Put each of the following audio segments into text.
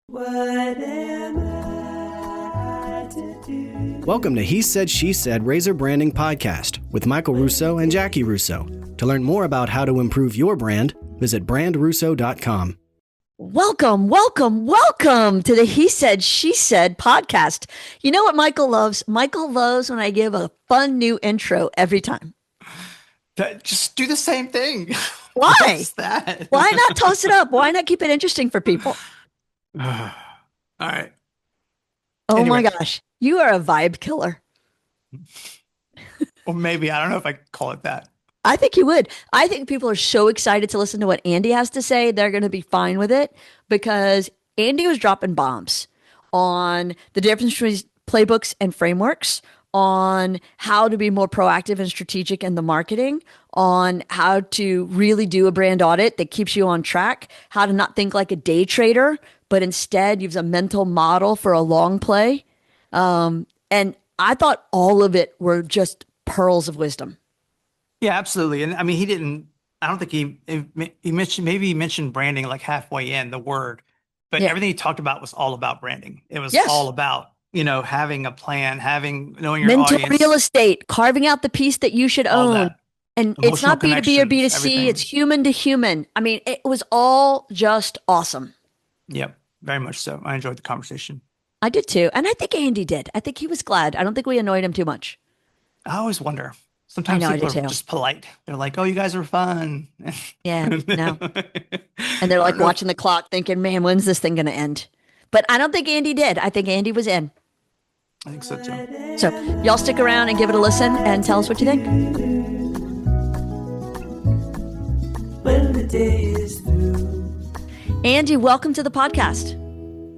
What am I to do? Welcome to He Said, She Said Razor Branding Podcast with Michael Russo and Jaci Russo. To learn more about how to improve your brand, visit brandRUSSO.com. Welcome to the He Said, She Said podcast. You know what Michael loves? Michael loves when I give a fun new intro every time. Just do the same thing. Why? What's that? Why not toss it up? Why not keep it interesting for people? All right. Oh Anyway. my gosh. You are a vibe killer. Or maybe, I don't know if I could call it that. I think you would. I think people are so excited to listen to what Andy has to say. They're going to be fine with it because Andy was dropping bombs on the difference between playbooks and frameworks, on how to be more proactive and strategic in the marketing, on how to really do a brand audit that keeps you on track, how to not think like a day trader, but instead use a mental model for a long play. And I thought all of it were just pearls of wisdom. Yeah, absolutely. And I mean, I don't think he mentioned branding like halfway in the word, but Yeah. everything he talked about was all about branding. It was Yes. all about, having a plan, knowing your Mental audience, real estate, carving out the piece that you should all own. that. And it's Emotional not B2B or connections, B2C, everything. it's human to human. I mean, it was all just awesome. Yep, very much so. I enjoyed the conversation. I did too. And I think Andy did. I think he was glad. I don't think we annoyed him too much. I always wonder. Sometimes I know, I people do are too. just polite. They're like, "Oh, you guys are fun." Yeah, no. And they're like watching the clock thinking, man, when's this thing going to end? But I don't think Andy did. I think Andy was in. I think so too. So y'all stick around and give it a listen and tell us what you think. When the day is through. Andy, welcome to the podcast.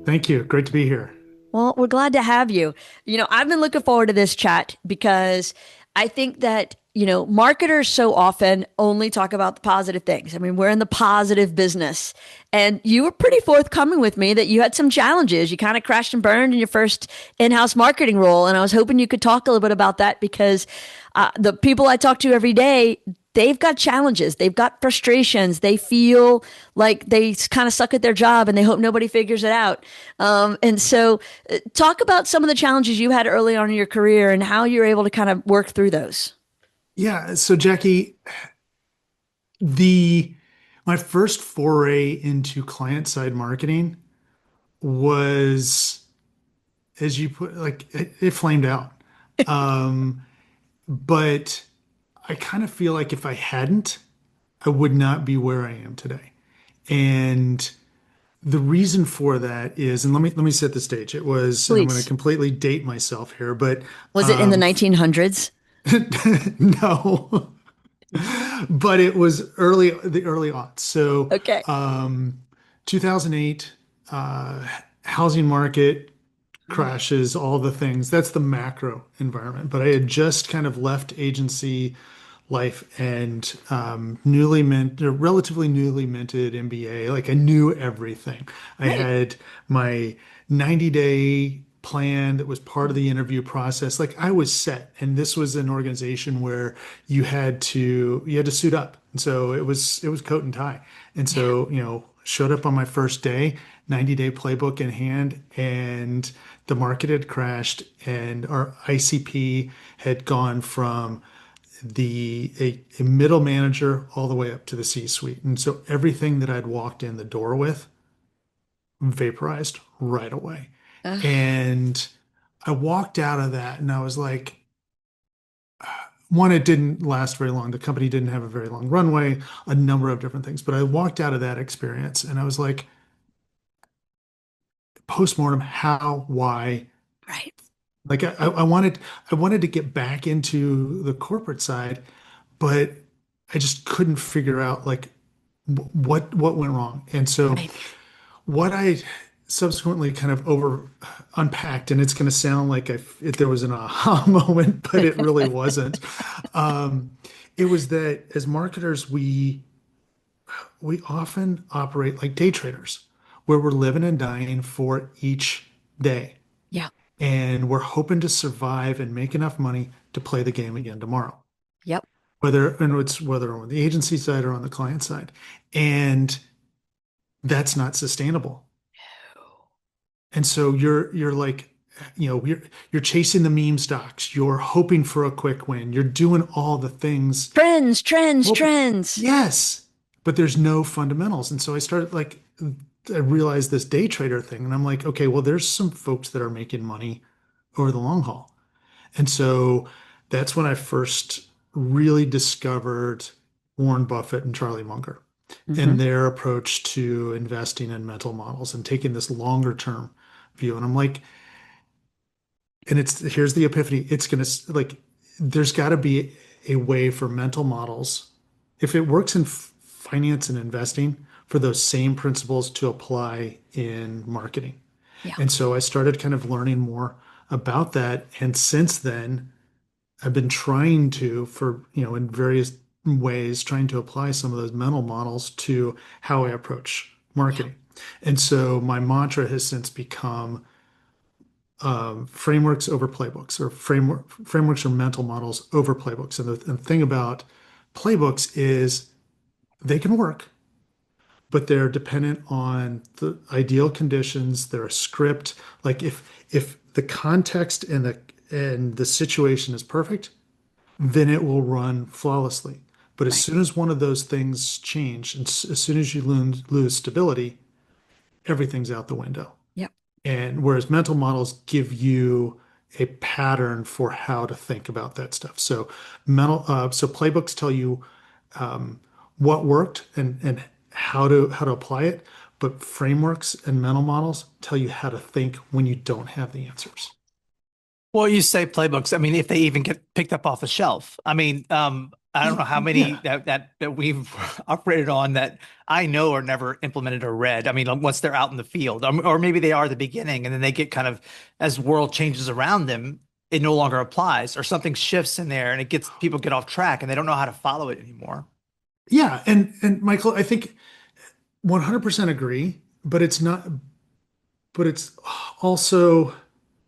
Thank you. Great to be here. Well, we're glad to have you. I've been looking forward to this chat because I think that, marketers so often only talk about the positive things. I mean, we're in the positive business. And you were pretty forthcoming with me that you had some challenges. You kind of crashed and burned in your first in-house marketing role. And I was hoping you could talk a little bit about that because the people I talk to every day, they've got challenges. They've got frustrations. They feel like they kind of suck at their job and they hope nobody figures it out. And so talk about some of the challenges you had early on in your career and how you're able to kind of work through those. Yeah. So Jackie, my first foray into client-side marketing was, as you put, like it flamed out. But I kind of feel like if I hadn't, I would not be where I am today. And the reason for that is, and let me set the stage. It was, and I'm going Please. to completely date myself here, but Was it in the 1900s? no, but it was the early aughts. So, Okay. 2008, housing market crashes, all the things. That's the macro environment. But I had just kind of left agency life and relatively newly minted MBA. Like I knew everything. I Right. had my 90-day plan that was part of the interview process. Like I was set. And this was an organization where you had to suit up. And so it was coat and tie. And so, showed up on my first day, 90-day playbook in hand, and the market had crashed and our ICP had gone from a middle manager all the way up to the C-suite. And so everything that I'd walked in the door with vaporized right away. Ugh. And I walked out of that and I was like, one, it didn't last very long. The company didn't have a very long runway, a number of different things. But I walked out of that experience and I was like, postmortem, how, why? Right. Like I wanted to get back into the corporate side, but I just couldn't figure out like what went wrong. And so Right. what I subsequently kind of over unpacked, and it's going to sound like if there was an aha moment, but it really wasn't. It was that as marketers, we often operate like day traders, where we're living and dying for each day. Yeah. And we're hoping to survive and make enough money to play the game again tomorrow. Yep. Whether on the agency side or on the client side. And that's not sustainable. And so you're like, you're chasing the meme stocks. You're hoping for a quick win. You're doing all the things. Trends, trends, Hoping, trends. yes, but there's no fundamentals. And so I started like, I realized this day trader thing, and I'm like, okay, well, there's some folks that are making money over the long haul. And so that's when I first really discovered Warren Buffett and Charlie Munger and their approach to investing in mental models and taking this longer term view. And I'm like, and here's the epiphany. It's going to like, there's got to be a way for mental models, if it works in finance and investing, for those same principles to apply in marketing. Yeah. And so I started kind of learning more about that. And since then, I've been trying to, in various ways, trying to apply some of those mental models to how I approach marketing. And so my mantra has since become frameworks over playbooks, or frameworks or mental models over playbooks. And the thing about playbooks is they can work, but they're dependent on the ideal conditions. They're a script. Like if the context and the situation is perfect, then it will run flawlessly. But as soon as one of those things change, and as soon as you lose stability, everything's out the window. Yep. And whereas mental models give you a pattern for how to think about that stuff. So so playbooks tell you what worked and how to apply it, but frameworks and mental models tell you how to think when you don't have the answers. Well, you say playbooks. I mean, if they even get picked up off the shelf. I mean, I don't know how many that we've operated on that I know are never implemented or read. I mean, once they're out in the field, or maybe they are at the beginning, and then they get kind of, as world changes around them, it no longer applies, or something shifts in there, and people get off track, and they don't know how to follow it anymore. Yeah, and Michael, I think 100% agree, but it's not. But it's also,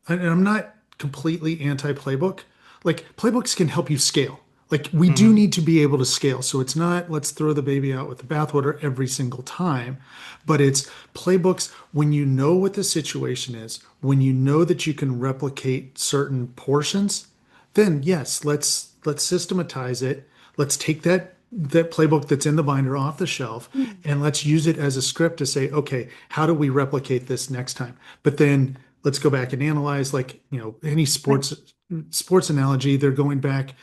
and I'm not completely anti-playbook. Like playbooks can help you scale. Like we do need to be able to scale. So it's not let's throw the baby out with the bathwater every single time, but it's playbooks when you know what the situation is, when you know that you can replicate certain portions, then yes, let's systematize it. Let's take that playbook that's in the binder off the shelf and let's use it as a script to say, okay, how do we replicate this next time? But then let's go back and analyze, like, any sports analogy, they're going back,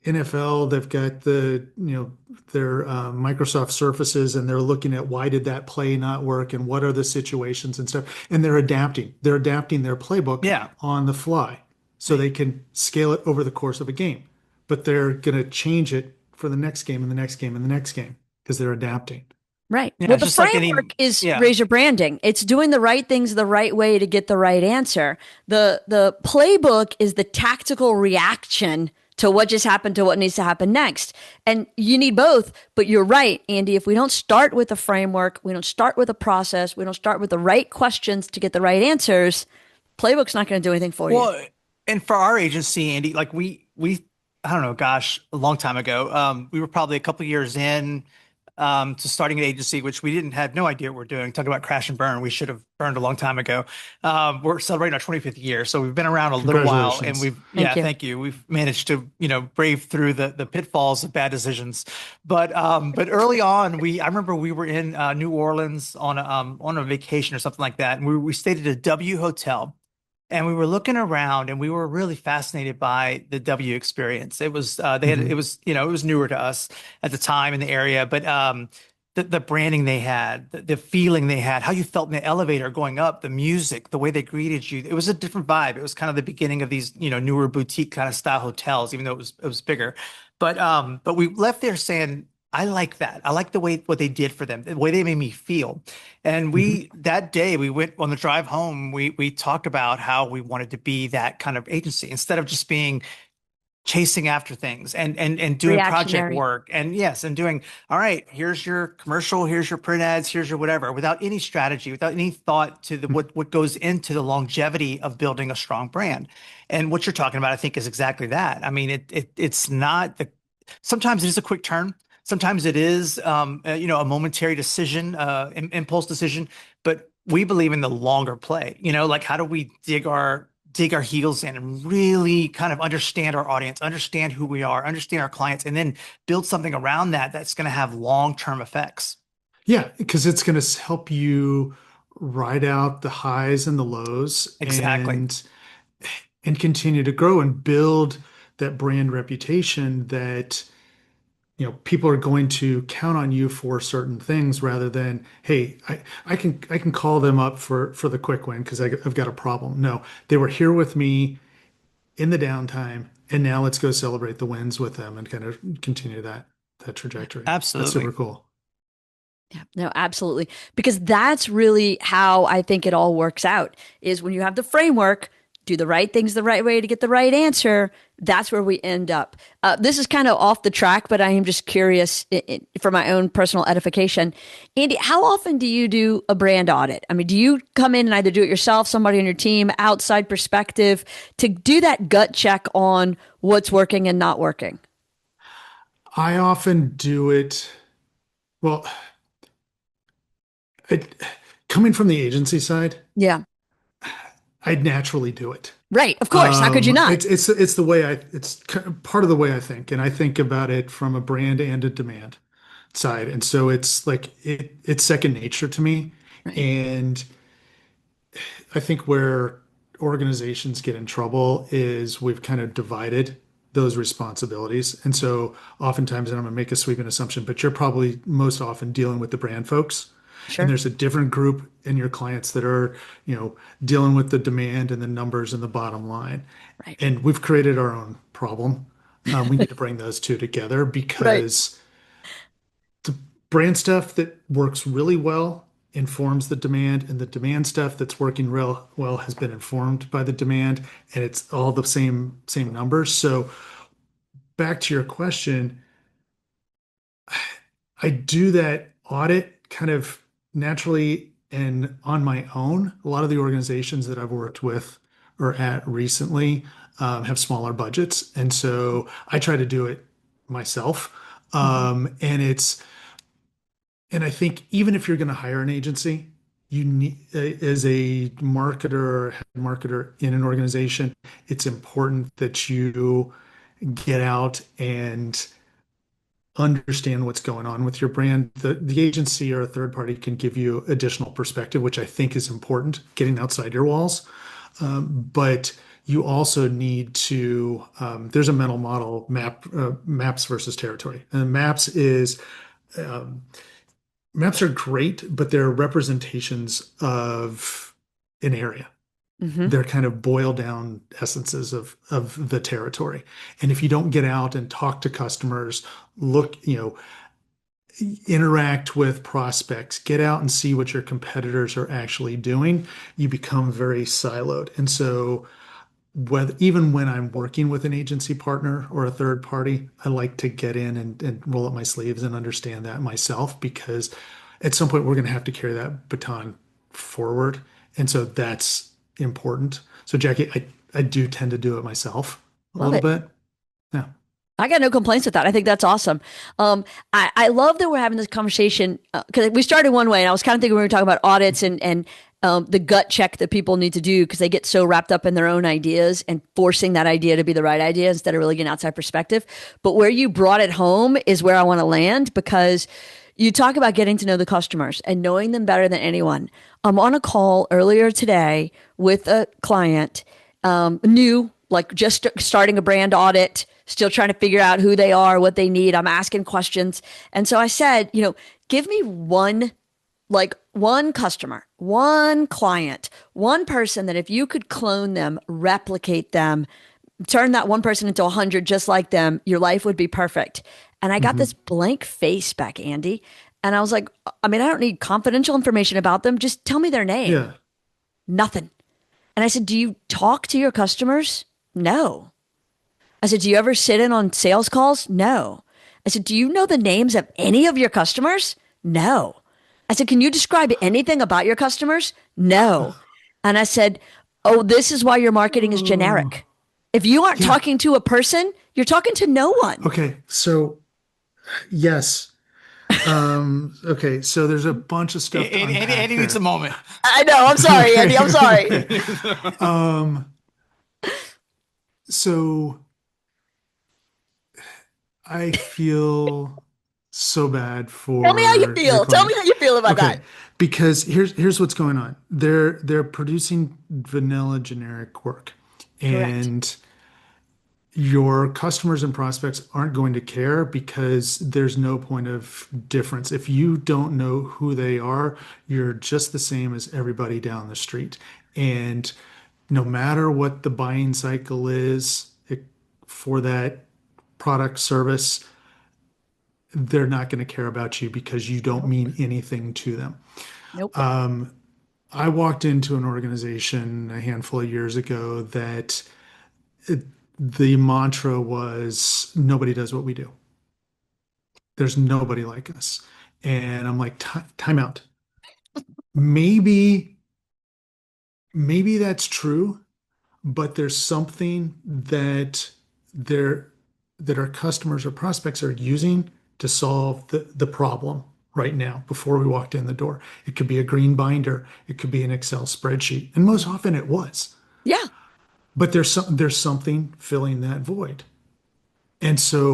NFL, they've got their Microsoft Surfaces, and they're looking at why did that play not work and what are the situations and stuff. And they're adapting their playbook on the fly so they can scale it over the course of a game. But they're going to change it for the next game and the next game and the next game because they're adapting. Right. Yeah, well, the just like framework is raise your branding. It's doing the right things the right way to get the right answer. The playbook is the tactical reaction to what just happened to what needs to happen next. And you need both. But you're right, Andy. If we don't start with a framework, we don't start with a process, we don't start with the right questions to get the right answers, playbook's not going to do anything for you. Well, and for our agency, Andy, like we I don't know, gosh, a long time ago, we were probably a couple of years in to starting an agency, which we didn't have no idea what we're doing. Talking about crash and burn, we should have burned a long time ago. We're celebrating our 25th year, so we've been around a little while, and thank you. We've managed to brave through the pitfalls of bad decisions. But early on, I remember we were in New Orleans on a vacation or something like that, and we stayed at a W hotel. And we were looking around, and we were really fascinated by the W experience. It was it was newer to us at the time in the area, but the branding they had, the feeling they had, how you felt in the elevator going up, the music, the way they greeted you, it was a different vibe. It was kind of the beginning of these newer boutique kind of style hotels, even though it was bigger. But we left there saying, I like that. I like what they did for them, the way they made me feel. And that day we went on the drive home, we talked about how we wanted to be that kind of agency instead of just being chasing after things and doing project work. And yes, and doing, all right, here's your commercial, here's your print ads, here's your whatever, without any strategy, without any thought to what goes into the longevity of building a strong brand. And what you're talking about, I think, is exactly that. I mean, it's not sometimes it is a quick turn. Sometimes it is, a momentary decision, impulse decision. But we believe in the longer play, like how do we dig our heels in and really kind of understand our audience, understand who we are, understand our clients, and then build something around that that's going to have long-term effects. Yeah, because it's going to help you ride out the highs and the lows Exactly. and continue to grow and build that brand reputation that people are going to count on you for certain things rather than, hey, I can call them up for the quick win because I've got a problem. No, they were here with me in the downtime, and now let's go celebrate the wins with them and kind of continue that trajectory. That's Absolutely. super cool. Yeah, no, absolutely. Because that's really how I think it all works out is when you have the framework, do the right things the right way to get the right answer. That's where we end up. This is kind of off the track, but I am just curious for my own personal edification. Andy, how often do you do a brand audit? I mean, do you come in and either do it yourself, somebody on your team, outside perspective, to do that gut check on what's working and not working? I often do it. Well, it, coming from the agency side, Yeah. I'd naturally do it. Right. Of course. How could you not? It's the way it's part of the way I think, and I think about it from a brand and a demand side, and so it's like it's second nature to me. Right. And I think where organizations get in trouble is we've kind of divided those responsibilities, and so oftentimes, and I'm going to make a sweeping assumption, but you're probably most often dealing with the brand folks. And Sure. there's a different group in your clients that are, dealing with the demand and the numbers and the bottom line. Right. And we've created our own problem. We need to bring those two together Right. because the brand stuff that works really well informs the demand, and the demand stuff that's working real well has been informed by the demand, and it's all the same numbers. So back to your question, I do that audit kind of naturally and on my own. A lot of the organizations that I've worked with or at recently have smaller budgets, and so I try to do it myself. Mhm. And I think even if you're going to hire an agency, you need, as a marketer or head marketer in an organization, it's important that you get out and understand what's going on with your brand. The agency or a third party can give you additional perspective, which I think is important, getting outside your walls. But you also need to, there's a mental model maps versus territory. And um, maps are great, but they're representations of an area. Mhm. They're kind of boiled down essences of the territory. And if you don't get out and talk to customers, look, interact with prospects, get out and see what your competitors are actually doing, you become very siloed. And so even when I'm working with an agency partner or a third party, I like to get in and roll up my sleeves and understand that myself, because at some point we're going to have to carry that baton forward. And so that's important. So Jackie, I do tend to do it myself a Love little it. bit. Yeah. I got no complaints with that. I think that's awesome. I love that we're having this conversation because we started one way, and I was kind of thinking we were talking about audits and the gut check that people need to do because they get so wrapped up in their own ideas and forcing that idea to be the right idea instead of really getting outside perspective. But where you brought it home is where I want to land, because you talk about getting to know the customers and knowing them better than anyone. I'm on a call earlier today with a client, new, like just starting a brand audit, still trying to figure out who they are, what they need. I'm asking questions. And so I said, give me one customer, one client, one person that if you could clone them, replicate them, turn that one person into 100 just like them, your life would be perfect. And I got Hmm. this blank face back, Andy. And I was like, I mean, I don't need confidential information about them. Just tell me their name. Yeah. Nothing. And I said, do you talk to your customers? No. I said, do you ever sit in on sales calls? No. I said, do you know the names of any of your customers? No. I said, can you describe anything about your customers? No. And I said, oh, this is why your marketing is Oh, generic. If you aren't yeah. talking to a person, you're talking to no one. Okay. So yes, Okay, so there's a bunch of stuff to unpack Andy needs a there. moment. I know. I'm sorry, Andy. I'm sorry. So I feel so bad Tell me how you for your feel. Tell me client. how you feel about Okay, that. because here's what's going on. They're producing vanilla generic work, Correct. and your customers and prospects aren't going to care because there's no point of difference. If you don't know who they are, you're just the same as everybody down the street. And no matter what the buying cycle is for that product service, they're not going to care about you because you don't Nope. mean anything to them. Nope. I walked into an organization a handful of years ago that the mantra was nobody does what we do. There's nobody like us. And I'm like, time out. Maybe, maybe that's true, but there's something they're that our customers or prospects are using to solve the problem right now before we walked in the door. It could be a green binder, it could be an Excel spreadsheet, and most often it was. Yeah. But there's something filling that void. And so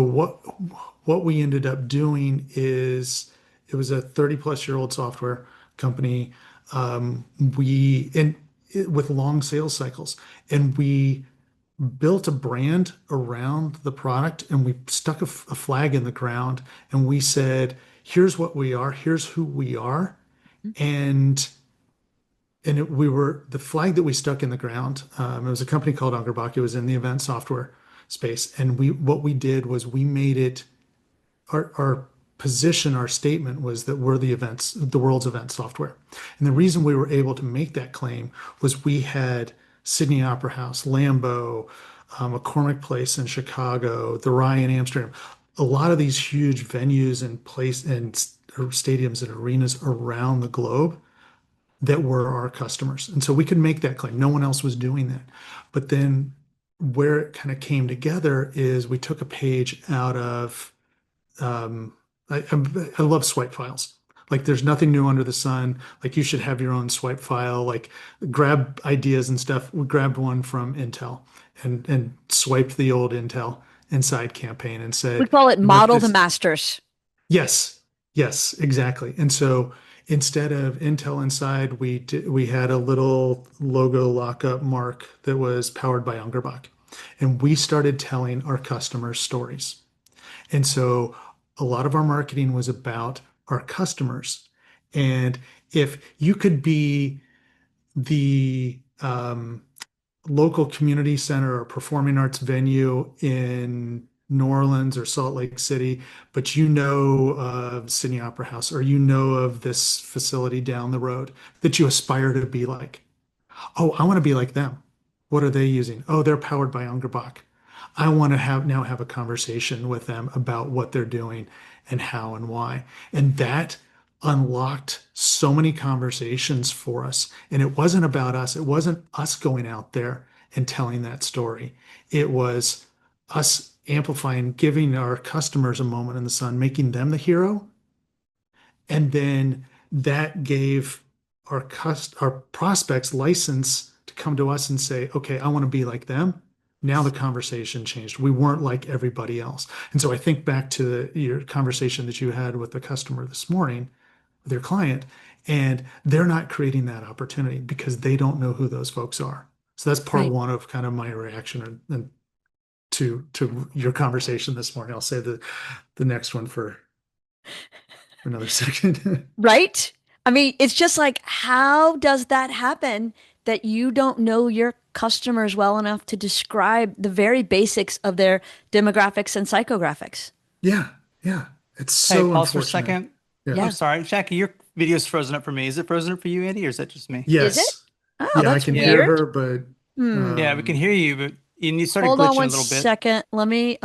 what we ended up doing is it was a 30 plus year old software company. We and with long sales cycles, and we built a brand around the product, and we stuck a flag in the ground, and we said, "Here's what we are. Here's who we are," and we were the flag that we stuck in the ground. It was a company called Ungerbach. It was in the event software space, and what we did was we made it our position, our statement was that we're the world's event software. And the reason we were able to make that claim was we had Sydney Opera House, Lambeau, McCormick Place in Chicago, the Ryan Amsterdam, a lot of these huge venues and stadiums and arenas around the globe that were our customers. And so we could make that claim. No one else was doing that. But then where it kind of came together is we took a page out of um, I love swipe files. Like there's nothing new under the sun. Like you should have your own swipe file. Like grab ideas and stuff. We grabbed one from Intel and swiped the old Intel Inside campaign and We said, call it with model to this, masters. yes, yes, exactly. And so instead of Intel Inside, we had a little logo lockup mark that was powered by Ungerbach, and we started telling our customers stories. And so a lot of our marketing was about our customers. And if you could be the local community center or performing arts venue in New Orleans or Salt Lake City, but you know of Sydney Opera House or you know of this facility down the road that you aspire to be like. Oh, I want to be like them. What are they using? Oh, they're powered by Ungerbach. I want to have a conversation with them about what they're doing and how and why. And that unlocked so many conversations for us. And it wasn't about us. It wasn't us going out there and telling that story. It was us amplifying, giving our customers a moment in the sun, making them the hero. And then that gave our prospects license to come to us and say, okay, I want to be like them. Now the conversation changed. We weren't like everybody else. And so I think back to your conversation that you had with the customer this morning, with your client, and they're not creating that opportunity because they don't know who those folks are. So that's part Right. one of kind of my reaction and to your conversation this morning. I'll say the next one for another second. Right? I mean, it's just like, how does that happen that you don't know your customers well enough to describe the very basics of their demographics and psychographics? Yeah, yeah. It's Hey, so pause for a unfortunate. second. Yeah. Yeah. I'm sorry, Jackie, your video's frozen up for me. Is it frozen up for you, Andy, or is that just me? Is it? Yes. Oh, Yeah, I that's can Yeah. hear weird. her, but Hmm. Yeah, we can hear you, but you started Hold on glitching a one little bit. second. Let me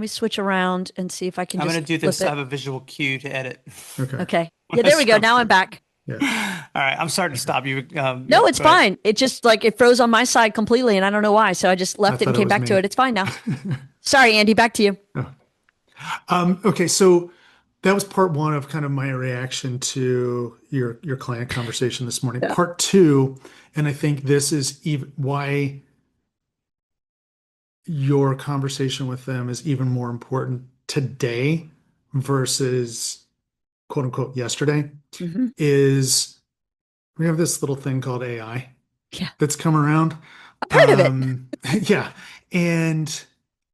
switch around and see if I can I'm just going to do flip this. I it. have a visual cue to edit. okay. Okay. Yeah, there we go. Now I'm back. Yeah. All right. I'm sorry to stop you. No, Yeah, it's go ahead. fine. It just like it froze on my side completely and I don't know why. So I just I left it and thought it came was back to me. it. It's fine now. Sorry, Andy, back to you. Okay, so that was part one of kind of my reaction to your client conversation this morning. Yeah. Part two, and I think this is even why your conversation with them is even more important today versus quote unquote yesterday, Hmm. is we have this little thing called AI Yeah. that's come around. I've heard of it. Yeah. And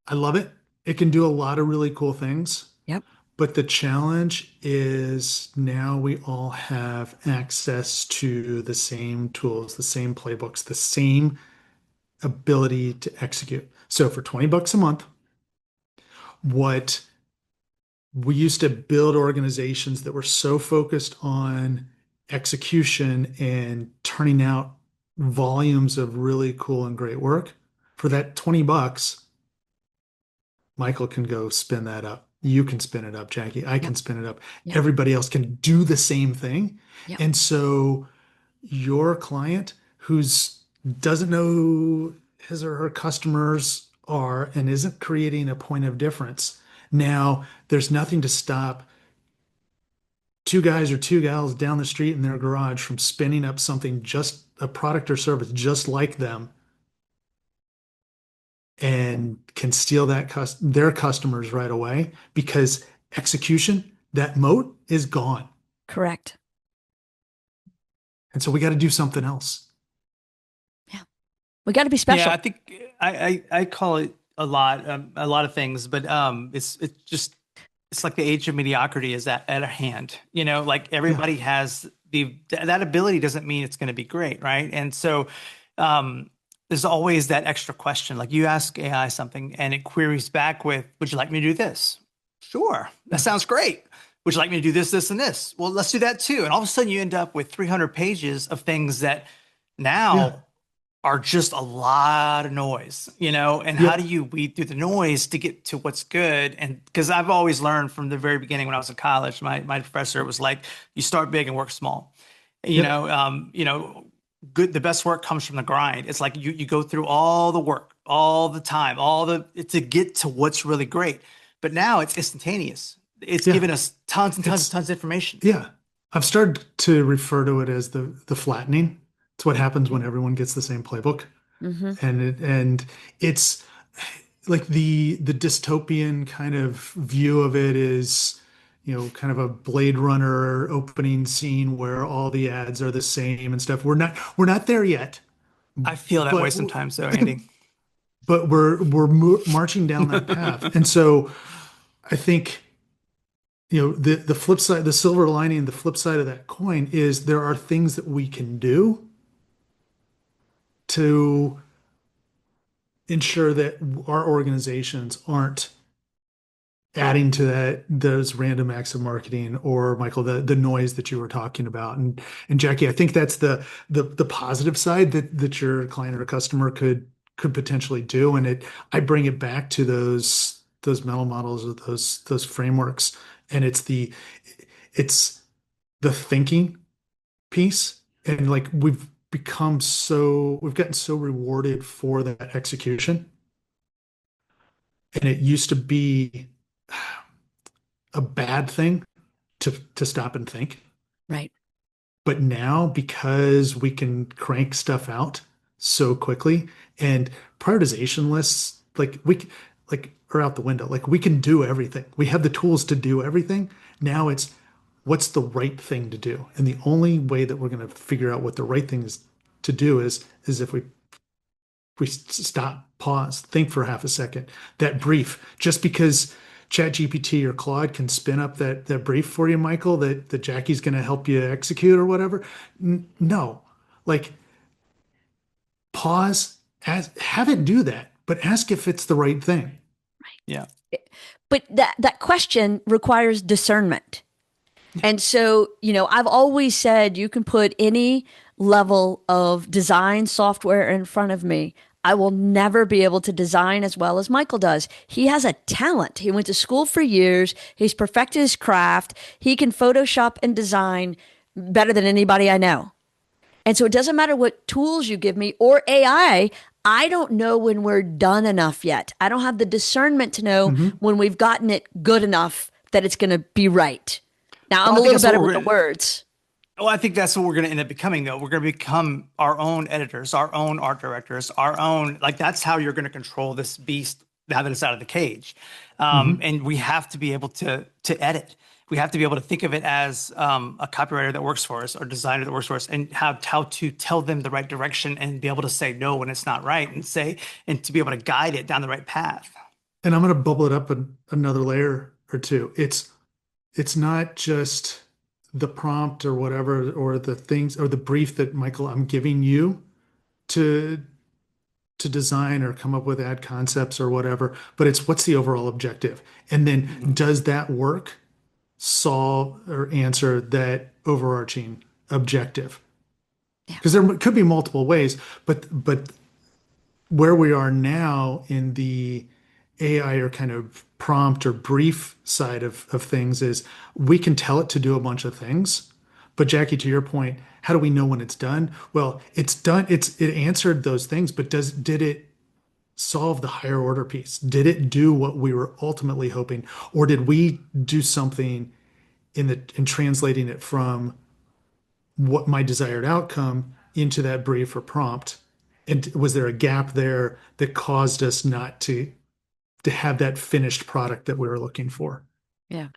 I love it. It can do a lot of really cool things. Yep. But the challenge is now we all have access to the same tools, the same playbooks, the same ability to execute. So for $20 a month, what we used to build organizations that were so focused on execution and turning out volumes of really cool and great work. For that $20, Michael can go spin that up. You can spin it up, Jackie. I Yep. can spin it up. Yep. Everybody else can do the same thing. Yep. And so your client who's doesn't know who his or her customers are and isn't creating a point of difference. Now, there's nothing to stop two guys or two gals down the street in their garage from spinning up something, just a product or service just like them, and can steal their customers right away because execution, that moat is gone. Correct. And so we got to do something else. Yeah. We got to be special. Yeah, I think I call it a lot of things, but it's like the age of mediocrity is at a hand. You know, like everybody has that ability doesn't mean it's going to be great, right? And so there's always that extra question. Like you ask AI something and it queries back with, "Would you like me to do this?" Sure, that sounds great. Would you like me to do this, this, and this? Well, let's do that too. And all of a sudden you end up with 300 pages of things that now are just a lot of noise, you know, and how do you weed through the noise to get to what's good? And because I've always learned from the very beginning when I was in college, my professor was like, you start big and work small, you know, good. The best work comes from the grind. It's like you go through all the work, all the time, to get to what's really great. But now it's instantaneous. It's given us tons and tons and tons of information. Yeah. I've started to refer to it as the flattening. It's what happens when everyone gets the same playbook. Mm-hmm. And it's like the dystopian kind of view of it is, you know, kind of a Blade Runner opening scene where all the ads are the same and stuff. We're not there yet, I feel that way sometimes though, Andy. but we're marching down that path. And so I think, you know, the flip side, the silver lining, the flip side of that coin is there are things that we can do to ensure that our organizations aren't adding to those random acts of marketing, or Michael, the noise that you were talking about. And Jackie, I think that's the positive side that your client or customer could potentially do. And I bring it back to those mental models or those frameworks. And it's the thinking piece. And like we've gotten so rewarded for that execution. And it used to be a bad thing to stop and think. Right. But now, because we can crank stuff out so quickly, and prioritization lists are out the window. Like we can do everything. We have the tools to do everything. Now it's what's the right thing to do. And the only way that we're going to figure out what the right thing is to do is if we stop, pause, think for half a second. That brief, just because ChatGPT or Claude can spin up that brief for you, Michael, that Jackie's going to help you execute or whatever. No, like pause, have it do that, but ask if it's the right thing. Yeah. But that question requires discernment. And so, you know, I've always said you can put any level of design software in front of me. I will never be able to design as well as Michael does. He has a talent. He went to school for years. He's perfected his craft. He can Photoshop and design better than anybody I know. And so it doesn't matter what tools you give me or AI. I don't know when we're done enough yet. I don't have the discernment to know when we've gotten it good enough that it's going to be right. Now, I'm Well, I a think little that's what better we're with the gonna. words. Well, I think that's what we're going to end up becoming, though. We're going to become our own editors, our own art directors, our own. Like that's how you're going to control this beast now that it's out of the cage. And we have to be able to edit. We have to be able to think of it as a copywriter that works for us or designer that works for us, and how to tell them the right direction and be able to say no when it's not right, and to be able to guide it down the right path. And I'm going to bubble it up another layer or two. It's not just the prompt or whatever, or the things or the brief that Michael, I'm giving you to design or come up with ad concepts or whatever, but it's what's the overall objective? And then does that work solve or answer that overarching objective? Because there could be multiple ways, but where we are now in the AI or kind of prompt or brief side of things is we can tell it to do a bunch of things. But Jackie, to your point, how do we know when it's done? Well, it's done. It answered those things, but did it solve the higher order piece? Did it do what we were ultimately hoping, or did we do something in translating it from what my desired outcome into that brief or prompt? And was there a gap there that caused us not to have that finished product that we were looking for? Yeah.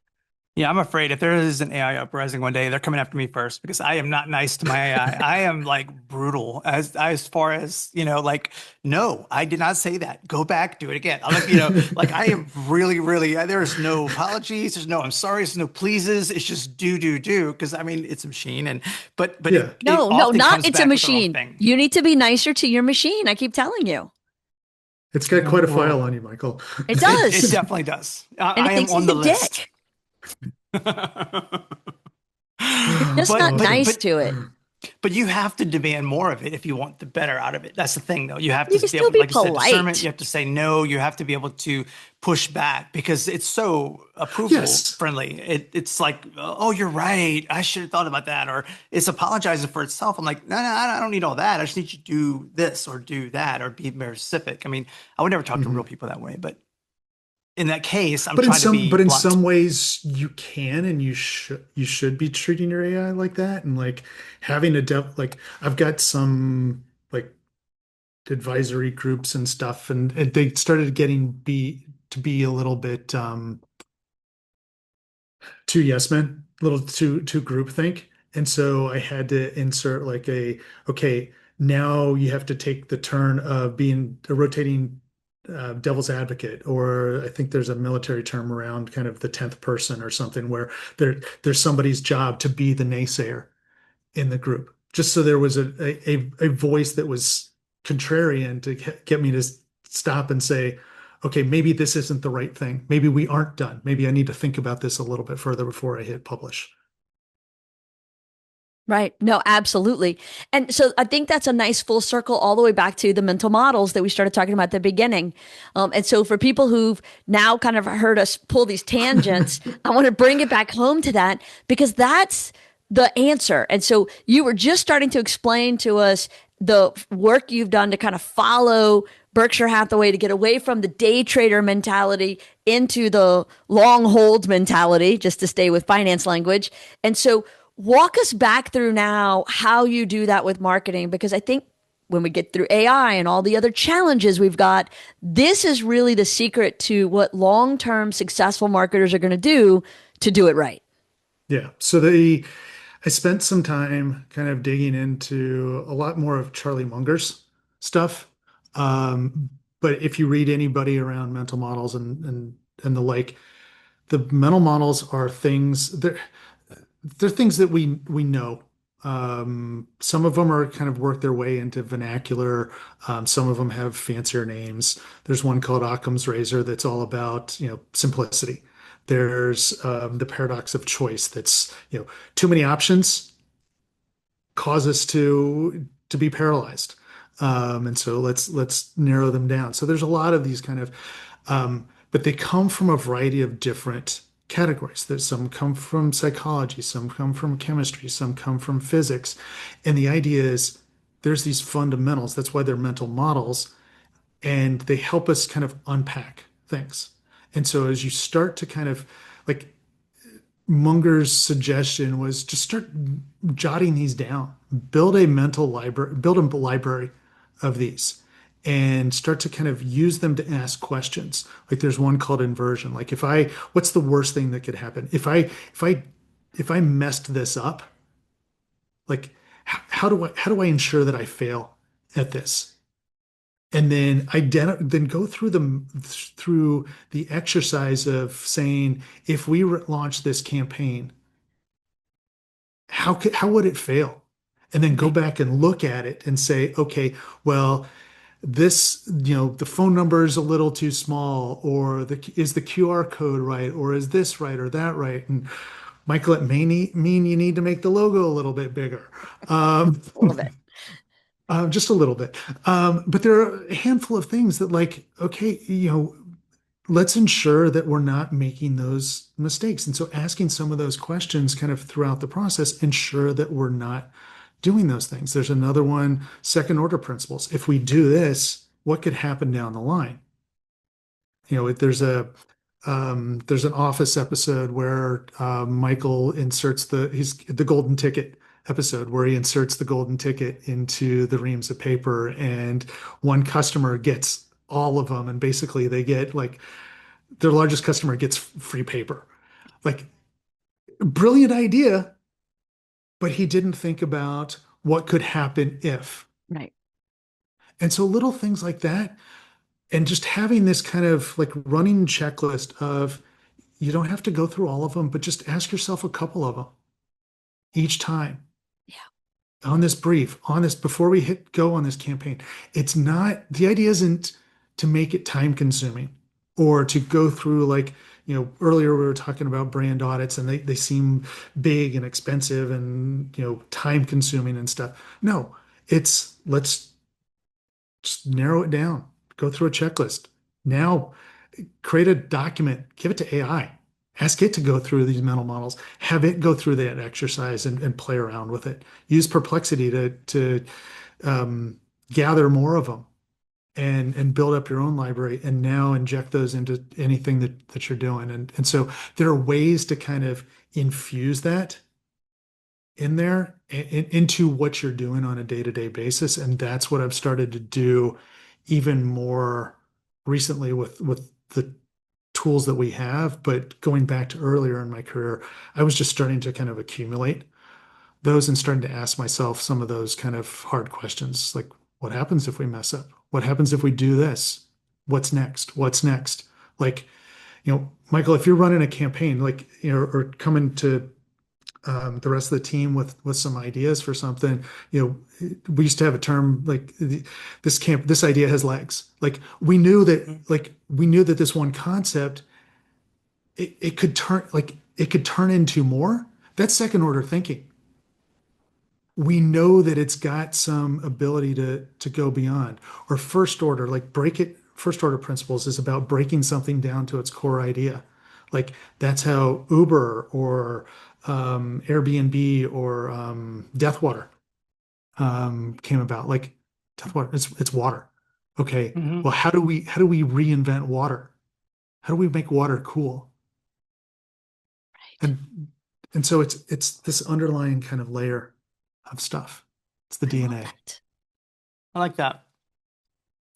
Yeah, I'm afraid if there is an AI uprising one day, they're coming after me first because I am not nice to my AI. I am like brutal as far as, like, no, I did not say that. Go back, do it again. I'm like, like I am really, really, there's no apologies. There's no, I'm sorry. There's no pleases. It's just do. Because I mean, it's a machine but Yeah. it No, often not comes it's a back with the wrong machine. thing. You need to be nicer to your machine. I keep telling you. It's got quite a Well, file on you, Michael. It it does. definitely does. And I it am thinks on he's the a list. dick. You're just not But nice but to it. But you have to demand more of it if you want the better out of it. That's the thing, though. You have You to can be still able, be like you said, discernment. polite. You have to say no. You have to be able to push back because it's so approval Yes. friendly. It's like, oh, you're right. I should have thought about that. Or it's apologizing for itself. I'm like, no, I don't need all that. I just need you to do this or do that or be more specific. I mean, I would never talk to real people that way. But in that case, I'm trying to be But in blunt. some ways you can and you should be treating your AI like that, and like having like I've got some like advisory groups and stuff, and they started getting to be a little bit too yes men, a little too groupthink. And so I had to insert like okay, now you have to take the turn of being a rotating devil's advocate, or I think there's a military term around kind of the 10th person or something where there's somebody's job to be the naysayer in the group, just so there was a voice that was contrarian to get me to stop and say, okay, maybe this isn't the right thing. Maybe we aren't done. Maybe I need to think about this a little bit further before I hit publish. Right. No, absolutely. And so I think that's a nice full circle all the way back to the mental models that we started talking about at the beginning. And so for people who've now kind of heard us pull these tangents, I want to bring it back home to that because that's the answer. And so you were just starting to explain to us the work you've done to kind of follow Berkshire Hathaway to get away from the day trader mentality into the long hold mentality, just to stay with finance language. And so walk us back through now how you do that with marketing, because I think when we get through AI and all the other challenges we've got, this is really the secret to what long-term successful marketers are going to do it right. Yeah. I spent some time kind of digging into a lot more of Charlie Munger's stuff. But if you read anybody around mental models and the like, the mental models are things they're things that we know. Some of them are kind of work their way into vernacular. Some of them have fancier names. There's one called Occam's razor that's all about, simplicity. There's the paradox of choice. That's, too many options cause us to be paralyzed. And so let's narrow them down. So there's a lot of these kind of, but they come from a variety of different categories. That some come from psychology, some come from chemistry, some come from physics. And the idea is there's these fundamentals. That's why they're mental models, and they help us kind of unpack things. And so as you start to kind of like Munger's suggestion was just start jotting these down, build a mental library, build a library of these and start to kind of use them to ask questions. Like there's one called inversion. Like what's the worst thing that could happen? If I messed this up, like how do I ensure that I fail at this? And then then go through the exercise of saying, if we launch this campaign, how would it fail? And then go back and look at it and say, okay, well, this, the phone number is a little too small, or is the QR code right, or is this right or that right? And Michael, it may mean you need to make the logo a little bit bigger. A little bit. Just a little bit. But there are a handful of things that, like, okay, let's ensure that we're not making those mistakes. And so asking some of those questions kind of throughout the process, ensure that we're not doing those things. There's another one, second order principles. If we do this, what could happen down the line? There's an Office episode where Michael inserts the golden ticket episode where he inserts the golden ticket into the reams of paper, and one customer gets all of them, and basically they get, like, their largest customer gets free paper. Like, brilliant idea, but he didn't think about what could happen if. Right. And so little things like that, and just having this kind of like running checklist of, you don't have to go through all of them, but just ask yourself a couple of them each time. Yeah. On this brief, before we hit go on this campaign. The idea isn't to make it time consuming or to go through, like, earlier we were talking about brand audits, and they seem big and expensive and, time consuming and stuff. No, let's just narrow it down, go through a checklist. Now create a document, give it to AI, ask it to go through these mental models, have it go through that exercise and play around with it. Use Perplexity to gather more of them and build up your own library, and now inject those into anything that you're doing. And so there are ways to kind of infuse that in there into what you're doing on a day-to-day basis. And that's what I've started to do even more recently with the tools that we have. But going back to earlier in my career, I was just starting to kind of accumulate those and starting to ask myself some of those kind of hard questions, like, what happens if we mess up? What happens if we do this? What's next? What's next? Like, Michael, if you're running a campaign, like, or coming to the rest of the team with some ideas for something, we used to have a term like, this idea has legs. Like, we knew that this one concept, it could turn into more. That's second order thinking. We know that it's got some ability to go beyond. Or first order, like first order principles is about breaking something down to its core idea. Like, that's how Uber or Airbnb or Deathwater came about. Like, Deathwater, it's water. Okay. Mhm. Well, how do we reinvent water? How do we make water cool? Right. And so it's this underlying kind of layer of stuff. It's the DNA. That. I like that.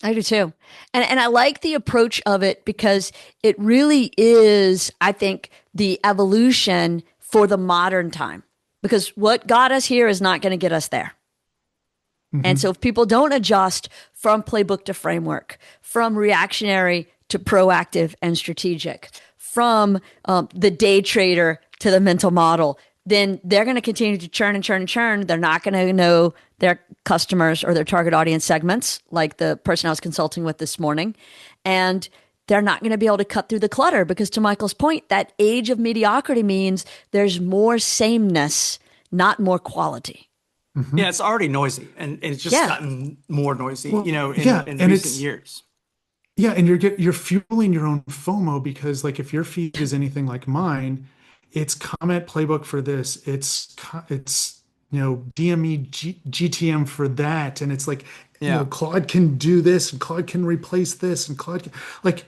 I do too. And I like the approach of it because it really is, I think, the evolution for the modern time. Because what got us here is not going to get us there. And so if people don't adjust from playbook to framework, from reactionary to proactive and strategic, from the day trader to the mental model, then they're going to continue to churn and churn and churn. They're not going to know their customers or their target audience segments, like the person I was consulting with this morning. And they're not going to be able to cut through the clutter because, to Michael's point, that age of mediocrity means there's more sameness, not more quality. Yeah, it's already noisy, and it's just gotten more noisy, Well, in recent years. Yeah, and you're fueling your own FOMO because, like, if your feed is anything like mine, it's comment playbook for this, it's DME GTM for that, and it's like, Claude can do this, and Claude can replace this, and Claude can, like,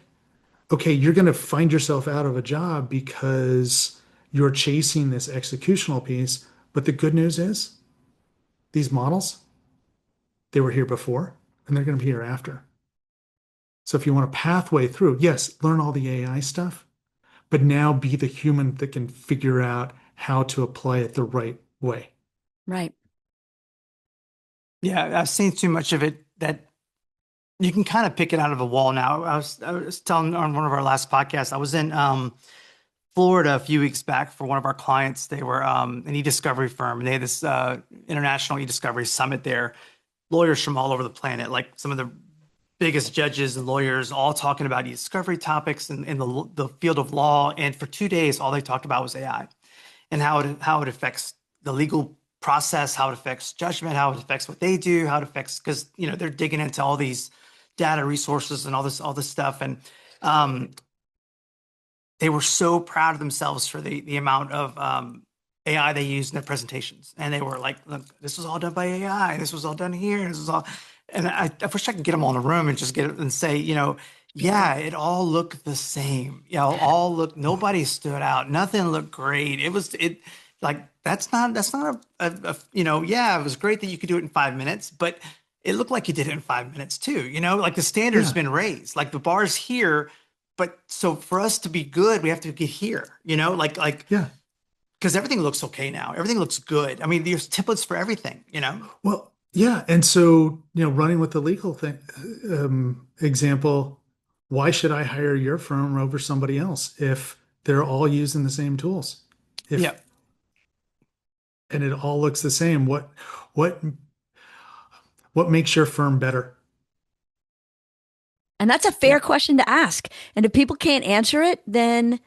okay, you're going to find yourself out of a job because You're chasing this executional piece. But the good news is these models, they were here before and they're going to be here after. So if you want a pathway through, yes, learn all the AI stuff, but now be the human that can figure out how to apply it the right way. Right. Yeah, I've seen too much of it that you can kind of pick it out of a wall now. I was telling on one of our last podcasts, I was in Florida a few weeks back for one of our clients. They were an e-discovery firm, and they had this international e-discovery summit there. Lawyers from all over the planet, like some of the biggest judges and lawyers, all talking about e-discovery topics in the field of law. And for 2 days, all they talked about was AI and how it affects the legal process, how it affects judgment, how it affects what they do, how it affects, because they're digging into all these data resources and all this stuff. And they were so proud of themselves for the amount of AI they used in their presentations. And they were like, look, this was all done by AI. This was all done here. This was all, and I wish I could get them all in a room and just get it and say, yeah, it all looked the same. Nobody stood out. Nothing looked great. That's not yeah, it was great that you could do it in 5 minutes, but it looked like you did it in 5 minutes too. Like the standard's been raised, like the bar's here. But so for us to be good, we have to get here, Yeah. Because everything looks okay now. Everything looks good. I mean, there's templates for everything, Well, yeah. And so, running with the legal thing, example, why should I hire your firm over somebody else if they're all using the same tools? Yeah. And it all looks the same. What makes your firm better? And that's a fair question to ask. And if people can't answer it, then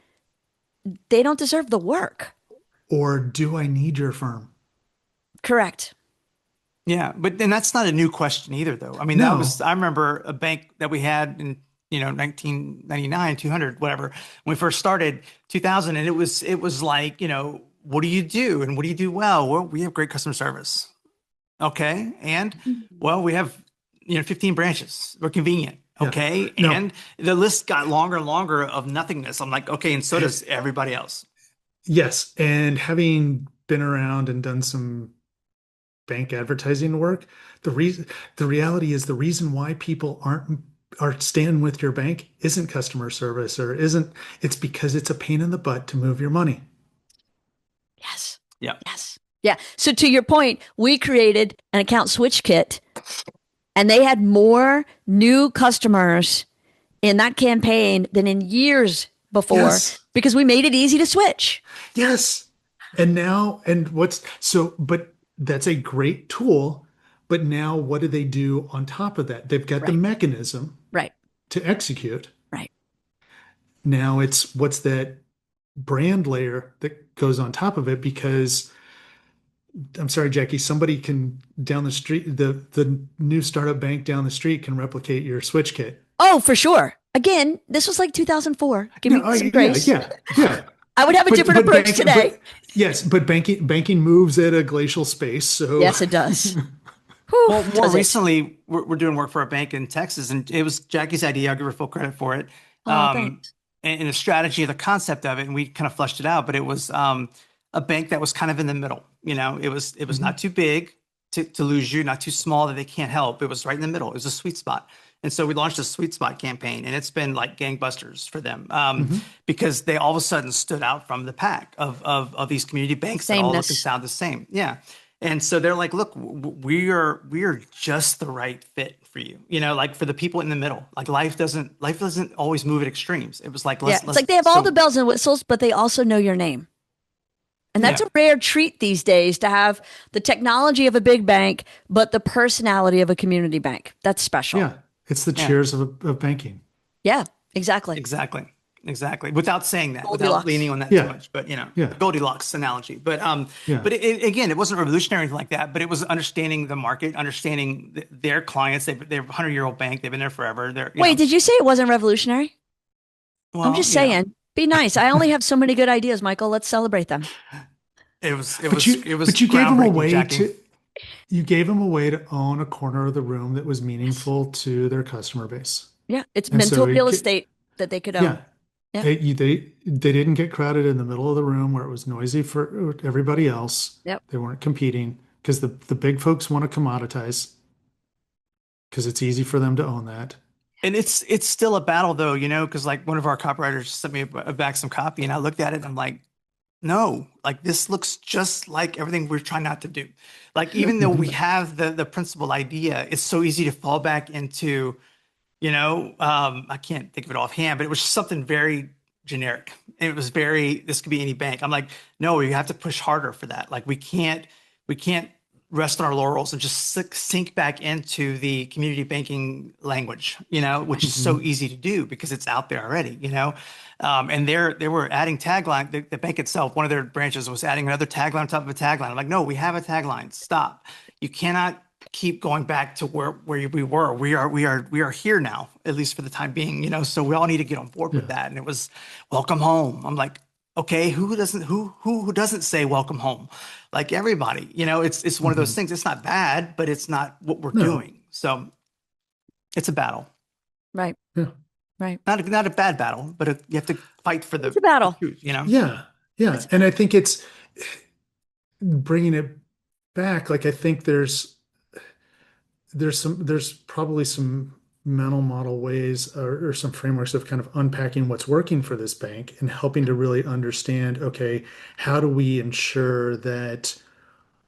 they don't deserve the work. Or do I need your firm? Correct. Yeah, but then that's not a new question either, though. I mean, No. I remember a bank that we had in 1999, 200, whatever, when we first started, 2000, and it was like, what do you do and what do you do well? Well, we have great customer service. Okay, and well, we have 15 branches. We're convenient. Yeah. Okay, No. and the list got longer and longer of nothingness. I'm like, okay, and so does everybody else. Yes. And having been around and done some bank advertising work, the reality is the reason why people are staying with your bank isn't customer service it's because it's a pain in the butt to move your money. Yes. Yeah. Yes. Yeah. So to your point, we created an account switch kit, and they had more new customers in that campaign than in years before. Yes. Because we made it easy to switch. Yes. But that's a great tool. But now what do they do on top of that? They've got the Right. mechanism Right. to execute. Right. Now it's what's that brand layer that goes on top of it? Because I'm sorry, Jackie, somebody can down the street, the new startup bank down the street can replicate your switch kit. Oh, for sure. Again, this was like 2004. Give me some grace. Yeah. I would have a different approach today. But banking moves at a glacial space. So Yes, it does. Whew, Well, more does it? recently, we're doing work for a bank in Texas, and it was Jackie's idea. I'll give her full credit for it. Oh, thanks. And the strategy, the concept of it, and we kind of fleshed it out. But it was a bank that was kind of in the middle. It was not too big to lose you, not too small that they can't help. It was right in the middle. It was a sweet spot. And so we launched a sweet spot campaign, and it's been like gangbusters for them because they all of a sudden stood out from the pack of these community banks that all look and Sameness. sound the same. Yeah. And so they're like, look, we are just the right fit for you. Like for the people in the middle. Like life doesn't always move at extremes. It was like, It's like they have all the bells and whistles, but they also know your name. And that's Yeah. a rare treat these days, to have the technology of a big bank, but the personality of a community bank. That's special. yeah, it's the cheers of banking. Yeah, exactly. Exactly. Without saying that, Goldilocks. without leaning on that Yeah. too much, but Yeah. the Goldilocks analogy. But Yeah. but again, it wasn't revolutionary or anything like that. But it was understanding the market, understanding their clients. They're a 100-year-old bank. They've been there forever. Wait, did you say it wasn't revolutionary? well, I'm just saying. Be nice. I only have so many good ideas, Michael. Let's celebrate them. It was But you gave them a groundbreaking, way Jackie. you gave them a way to own a corner of the room that was meaningful to their customer base. Yeah, it's And so mental it real ca- estate that they could own. Yeah. Yeah. They didn't get crowded in the middle of the room where it was noisy for everybody else. Yep. They weren't competing because the big folks want to commoditize because it's easy for them to own that. And it's still a battle though, because like one of our copywriters sent me back some copy, and I looked at it and I'm like, no, like this looks just like everything we're trying not to do. Like even though we have the principal idea, it's so easy to fall back into, I can't think of it offhand, but it was something very generic. It was this could be any bank. I'm like, no, we have to push harder for that. Like we can't rest on our laurels and just sink back into the community banking language, which is so easy to do because it's out there already, and they were adding tagline. The bank itself, one of their branches was adding another tagline on top of a tagline. I'm like, no, we have a tagline. Stop. You cannot keep going back to where we were. We are here now, at least for the time being, so we all need to get on board with that. And it was welcome home. I'm like, okay, who doesn't say welcome home? Like everybody, it's one of those things. It's not bad, but it's not what we're doing. So it's a battle. Right. Yeah. Right. Not a bad battle, but you have to fight for It's a battle. the truth, Yeah. Yeah. And I think it's bringing it back. Like, I think there's probably some mental model ways or some frameworks of kind of unpacking what's working for this bank and helping to really understand, okay, how do we ensure that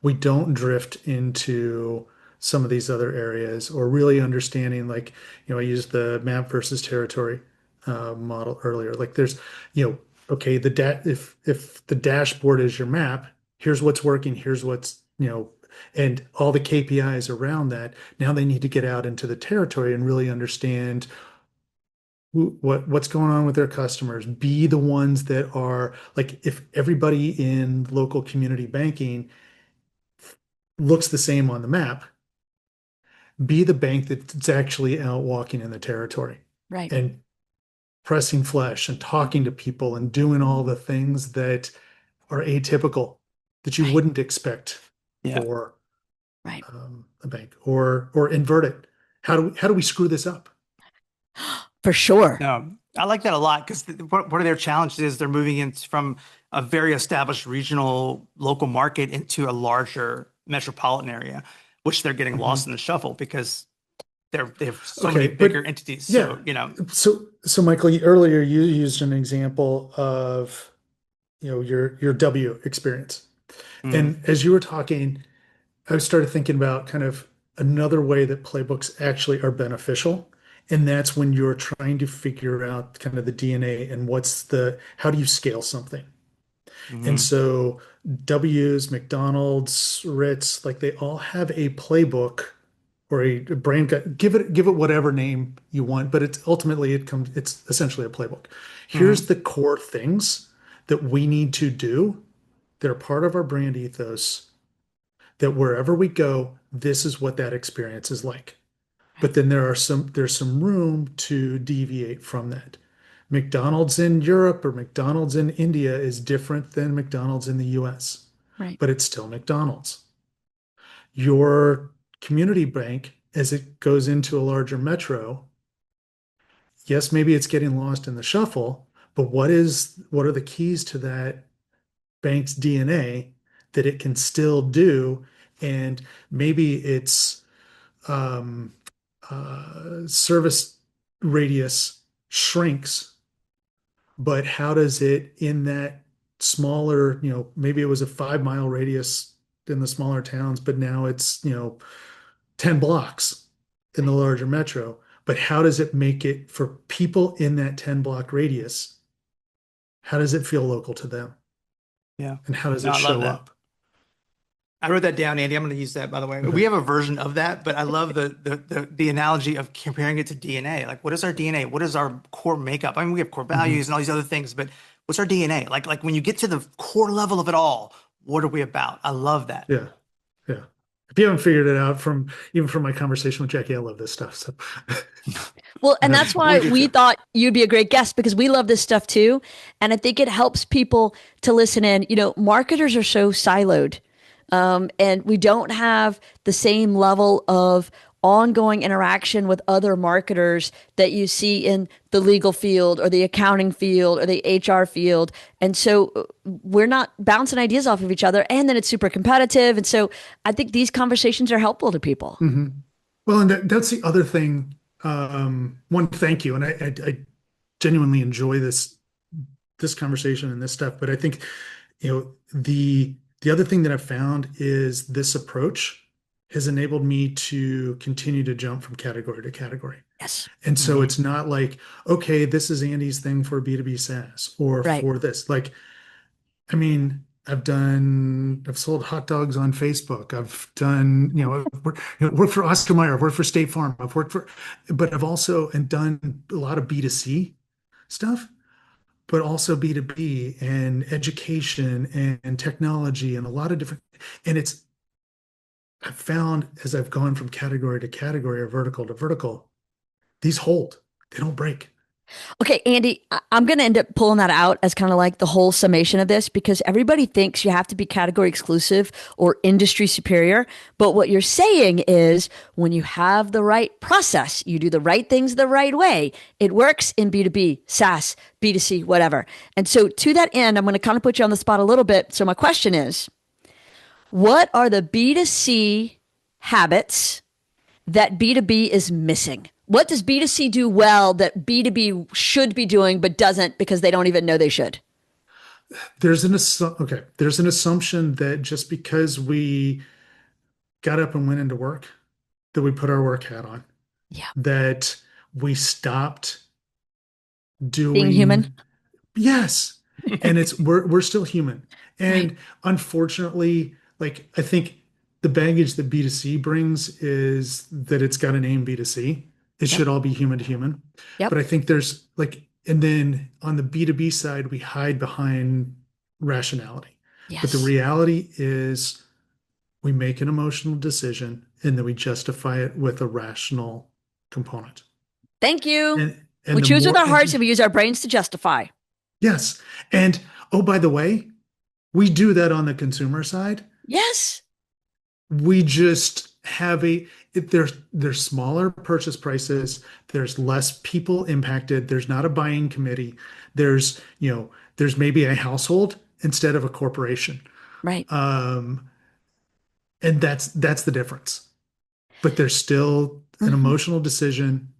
we don't drift into some of these other areas, or really understanding, like, I used the map versus territory model earlier. Like there's, okay, if the dashboard is your map, here's what's working, here's what's, and all the KPIs around that. Now they need to get out into the territory and really understand what's going on with their customers. Be the ones that are like, if everybody in local community banking looks the same on the map, be the bank that's actually out walking in the territory. Right. And pressing flesh and talking to people and doing all the things that are atypical that you wouldn't expect for Right. a bank, or invert it. How do we screw this up? For sure. No, I like that a lot because one of their challenges is they're moving in from a very established regional local market into a larger metropolitan area, which they're getting lost in the shuffle because they have so many bigger entities. Yeah. So Michael, earlier you used an example of, your W experience. And as you were talking, I started thinking about kind of another way that playbooks actually are beneficial. And that's when you're trying to figure out kind of the DNA and how do you scale something? And so W's, McDonald's, Ritz, like they all have a playbook or a brand guide. Give it whatever name you want, but it's essentially a playbook. Here's the core things that we need to do. They're part of our brand ethos, that wherever we go, this is what that experience is like. But then there's some room to deviate from that. McDonald's in Europe or McDonald's in India is different than McDonald's in the US. Right. But it's still McDonald's. Your community bank, as it goes into a larger metro, yes, maybe it's getting lost in the shuffle, but what are the keys to that bank's DNA that it can still do? And maybe its service radius shrinks, but how does it, in that smaller, maybe it was a 5 mile radius in the smaller towns, but now it's 10 blocks in the larger metro, but how does it make it for people in that 10 block radius? How does it feel local to them? Yeah. And how does it show up? I wrote that down, Andy. I'm going to use that, by the way. We have a version of that, but I love the analogy of comparing it to DNA. Like, what is our DNA? What is our core makeup? I mean, we have core values and all these other things, but what's our DNA? Like when you get to the core level of it all, what are we about? I love that. Yeah. Yeah. If you haven't figured it out even from my conversation with Jackie, I love this stuff. So Well, and that's why we thought you'd be a great guest, because we love this stuff too. And I think it helps people to listen in. Marketers are so siloed. And we don't have the same level of ongoing interaction with other marketers that you see in the legal field or the accounting field or the HR field. And so we're not bouncing ideas off of each other. And then it's super competitive. And so I think these conversations are helpful to people. Mm-hmm. Well, and that's the other thing. One, thank you. And I genuinely enjoy this conversation and this stuff. But I think, the other thing that I've found is this approach has enabled me to continue to jump from category to category. Yes. And so it's not like, okay, this is Andy's thing for B2B SaaS or for this. Like, I mean, I've sold hot dogs on Facebook. I've done, worked for Oscar Mayer. I've worked for State Farm. But I've also done a lot of B2C stuff, but also B2B and education and technology and a lot of different, and I've found as I've gone from category to category or vertical to vertical, these hold, they don't break. Okay, Andy, I'm going to end up pulling that out as kind of like the whole summation of this, because everybody thinks you have to be category exclusive or industry superior. But what you're saying is when you have the right process, you do the right things the right way, it works in B2B, SaaS, B2C, whatever. And so to that end, I'm going to kind of put you on the spot a little bit. So my question is, what are the B2C habits that B2B is missing? What does B2C do well that B2B should be doing but doesn't because they don't even know they should? There's an assumption that just because we got up and went into work, that we put our work hat on. Yeah. That we stopped doing being human. Yes. And we're still human. And unfortunately, like, I think the baggage that B2C brings is that it's got a name B2C. It should all be human to human. Yep. But I think there's and then on the B2B side, we hide behind rationality. Yes. But the reality is we make an emotional decision and then we justify it with a rational component. Thank you. And we choose with our hearts and we use our brains to justify. Yes. And oh, by the way, we do that on the consumer side. Yes. We just have there's smaller purchase prices. There's less people impacted. There's not a buying committee. There's maybe a household instead of a corporation. Right. And that's the difference. But there's still an emotional decision,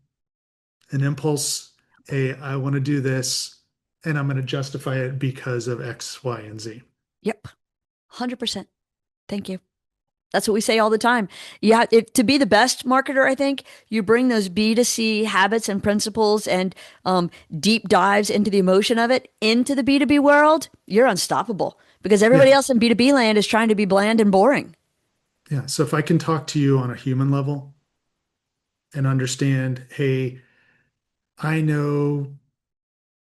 an impulse. I want to do this and I'm going to justify it because of X, Y, and Z. Yep. 100%. Thank you. That's what we say all the time. Yeah, to be the best marketer, I think you bring those B2C habits and principles and deep dives into the emotion of it into the B2B world. You're unstoppable because everybody else in B2B land is trying to be bland and boring. Yeah. So if I can talk to you on a human level and understand, hey, I know,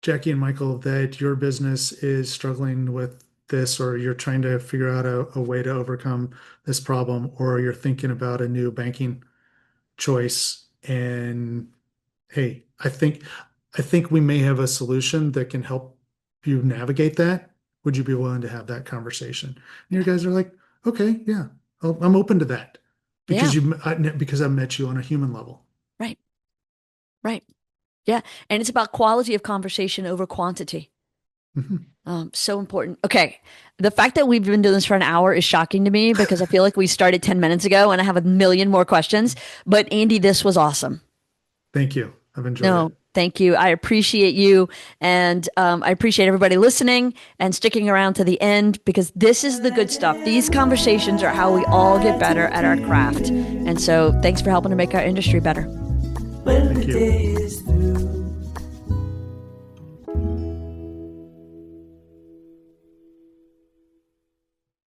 Jaci and Michael, that your business is struggling with this, or you're trying to figure out a way to overcome this problem, or you're thinking about a new banking choice. And hey, I think we may have a solution that can help you navigate that. Would you be willing to have that conversation? And your guys are like, okay, yeah, I'm open to that because because I've met you on a human level. Right. Right. Yeah. And it's about quality of conversation over quantity. So important. Okay. The fact that we've been doing this for an hour is shocking to me because I feel like we started 10 minutes ago and I have a million more questions. But Andy, this was awesome. Thank you. I've enjoyed it. Thank you. I appreciate you. And I appreciate everybody listening and sticking around to the end because this is the good stuff. These conversations are how we all get better at our craft. And so thanks for helping to make our industry better. Thank you.